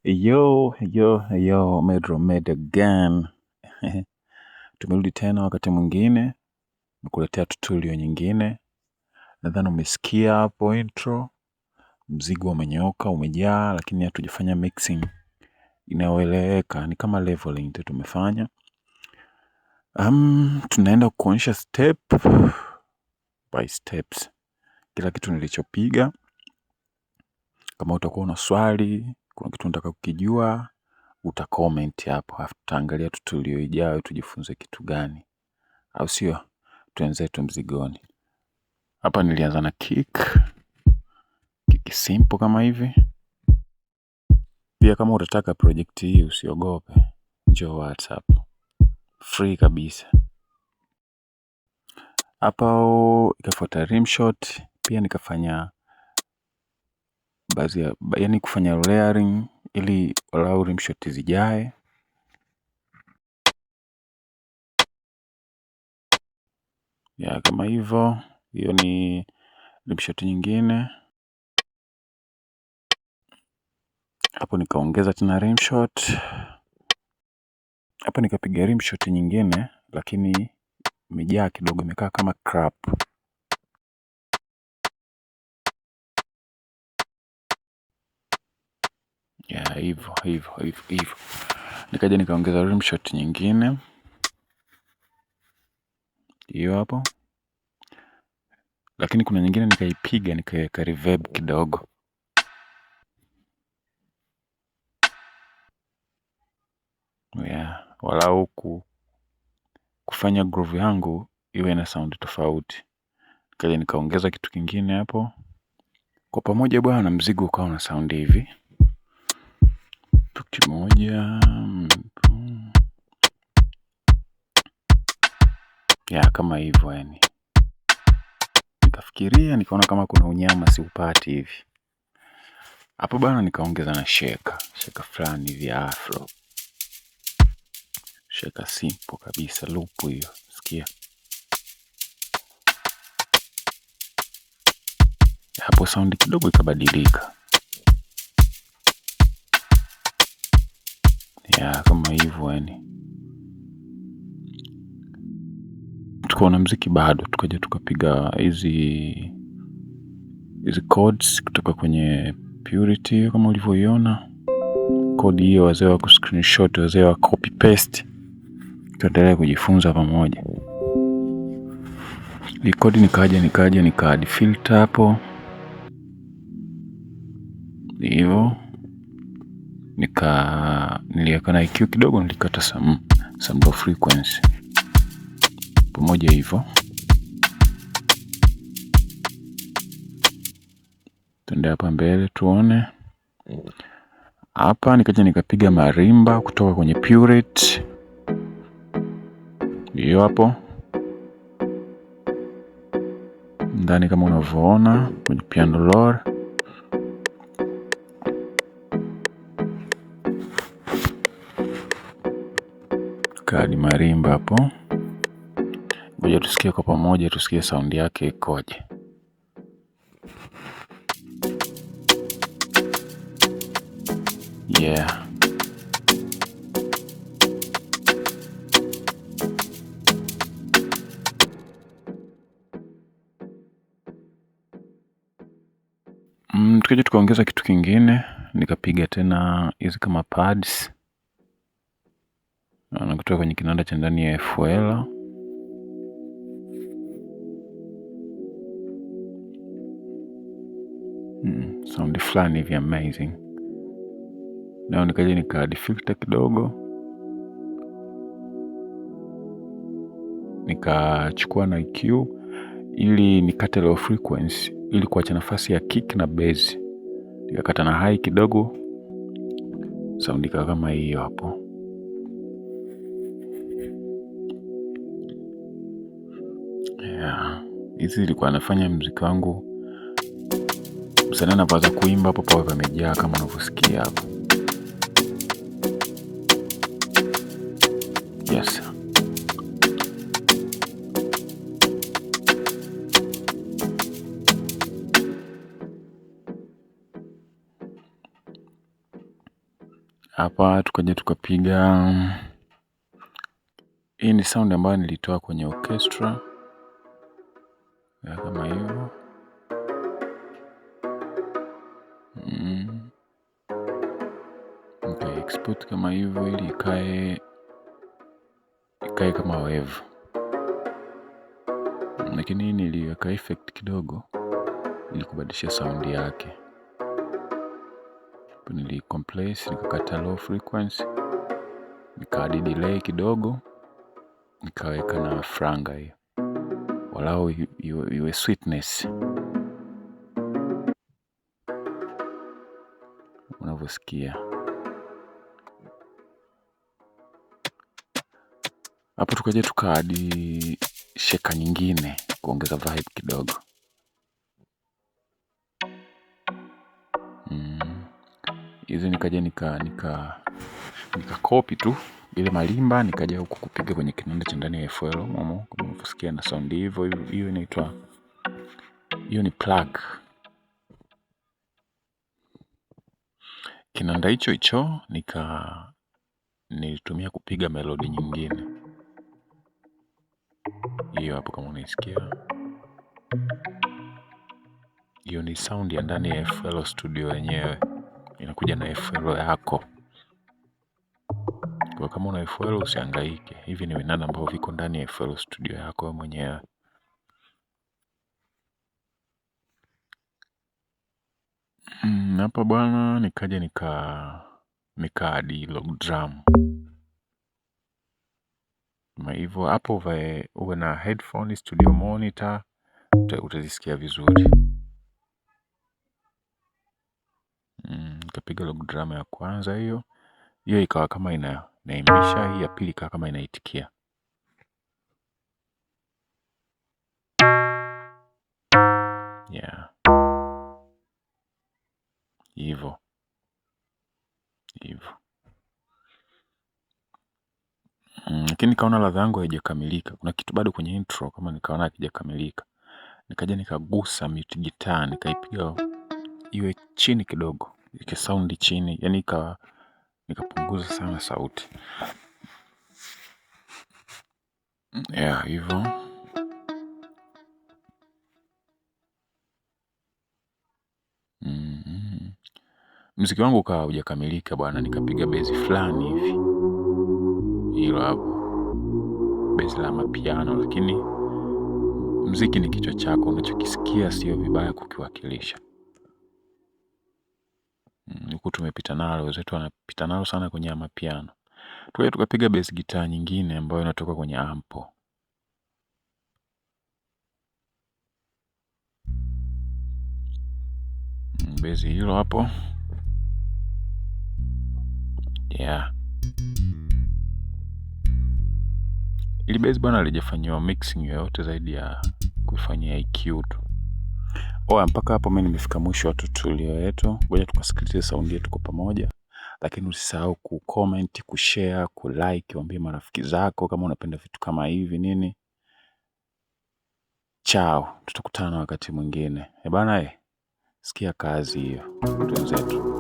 Yo, Medro Med again. Tumerudi tena wakati mwingine nikuletea tutorial nyingine. Nadhani umesikia hapo intro, mzigo umenyoka, umejaa, lakini hatujafanya mixing inayoeleweka, ni kama leveling tu tumefanya. Tunaenda kuonyesha step by steps kila kitu nilichopiga. Kama utakuwa na swali, kuna kitu unataka kukijua, utacomment hapo, alafu tutaangalia tutorial ijayo tujifunze kitu gani, au sio? Tuenzetu mzigoni. Hapa nilianza na kick simple kama hivi. Pia kama utataka project hii usiogope, njoo WhatsApp, free kabisa. Hapa ikafuata rim shot, pia nikafanya baadhi ya yani kufanya layering ili walau rim shot zijae. Ya kama hivyo, hiyo ni rim shot nyingine. Hapo nikaongeza tena rim shot. Hapo nikapiga rim shot nyingine, lakini imejaa kidogo, imekaa kama crap. Ya hivyo. Nikaja nikaongeza rim shot nyingine. Hiyo hapo. Lakini kuna nyingine nikaipiga nikaweka reverb kidogo. Ya, walau kufanya groove yangu iwe na sound tofauti. Nikaja nikaongeza kitu kingine hapo. Kwa pamoja bwana, mzigo ukawa na sound hivi. Tukimoja. Ya kama hivyo yani. Nikafikiria, nikaona kama kuna unyama siupati hivi. Hapo bwana nikaongeza na shaker fulani hivi afro. Shaker simple kabisa, loop hiyo, sikia. Hapo sound kidogo ikabadilika. Ya kama hivyo yani. Tukaona mziki bado, tukaja tukapiga hizi chords kutoka kwenye Purity kama ulivyoiona. Code hiyo wazee wa kuscreenshot, wazee wa copy paste. Tuendelee kujifunza pamoja. Hii code nikaja nika add filter hapo. Hivyo niliweka na EQ kidogo, nilikata some low frequency. Pamoja hivyo. Tuende hapa mbele tuone. Hapa nikaja nikapiga marimba kutoka kwenye Purity. Hiyo hapo. Ndani kama unavyoona kwenye piano roll. Kadi marimba hapo. Ngoja tusikie kwa pamoja, tusikie sound yake ikoje. Yeah. Tukaja tukaongeza kitu kingine, nikapiga tena hizi kama pads. Na kutoka kwenye kinanda cha ndani ya FL. Sound fulani hivi amazing. Nao nikaja nika add filter kidogo. Nikachukua na EQ ili nikate low frequency ili kuacha nafasi ya kick na bass. Nikakata na high kidogo. Sound ikawa kama hiyo hapo. Yeah. Hizi ilikuwa nafanya muziki wangu. Msanii anapoanza kuimba hapo pawe pamejaa kama unavyosikia hapo. Yes. Hapa tukaja tukapiga. Hii ni sound ambayo nilitoa kwenye orchestra ya kama hiyo. Okay, export kama hivyo ili ikae kama wave. Lakini hii niliweka effect kidogo ili kubadilisha sound yake. Nilicompress, nikakata low frequency, nikaadi delay kidogo, nikaweka na franga hiyo walau iwe sweetness unavyosikia. Hapo tukaja tukaadi shaker nyingine kuongeza vibe kidogo. Hizi nikaja nika copy tu ile malimba, nikaja huku kupiga kwenye kinanda cha ndani ya FL kama unavyosikia na sound hivyo. Hiyo inaitwa, hiyo ni plug. Kinanda hicho nilitumia kupiga melody nyingine. Hiyo hapo kama unaisikia, hiyo ni sound ya ndani ya FL Studio yenyewe, inakuja na FL yako. Kwa kama una FL usihangaike, hivi ni vinanda ambavyo viko ndani ya FL Studio yako wewe mwenyewe. Hapa bwana nikaja nikaadi log drum kama hivyo. Hapo uwe na headphone, studio monitor, utazisikia vizuri. Nikapiga log drum ya kwanza, hiyo ikawa kama inaimbisha, hii ya pili ikawa kama inaitikia. Yeah. Hivyo. Lakini nikaona ladha yangu haijakamilika. Kuna kitu bado kwenye intro kama nikaona hakijakamilika. Nikaja nikagusa mute guitar, nikaipiga iwe chini kidogo, ike sound chini, yani nikapunguza sana sauti. Yeah, hivyo. Muziki wangu ukawa hujakamilika bwana, nikapiga bezi fulani hivi. Hilo hapo. Bezi la mapiano, lakini muziki ni kichwa chako, unachokisikia sio vibaya kukiwakilisha. Huku tumepita nalo, wenzetu wanapita nalo sana kwenye mapiano. Tukapiga bass guitar nyingine ambayo inatoka kwenye ampo. Bass hilo hapo. Yeah. Ili bass bwana halijafanywa mixing yoyote zaidi ya kufanyia EQ tu. Mpaka hapo mimi nimefika mwisho wa tutorial yetu. Ngoja tukasikilize sound yetu kwa pamoja. Lakini usisahau kucomment, kushare, kulike, waambie marafiki zako kama unapenda vitu kama hivi nini. Chao, tutakutana wakati mwingine. Bana, sikia kazi hiyo. Wenzetu.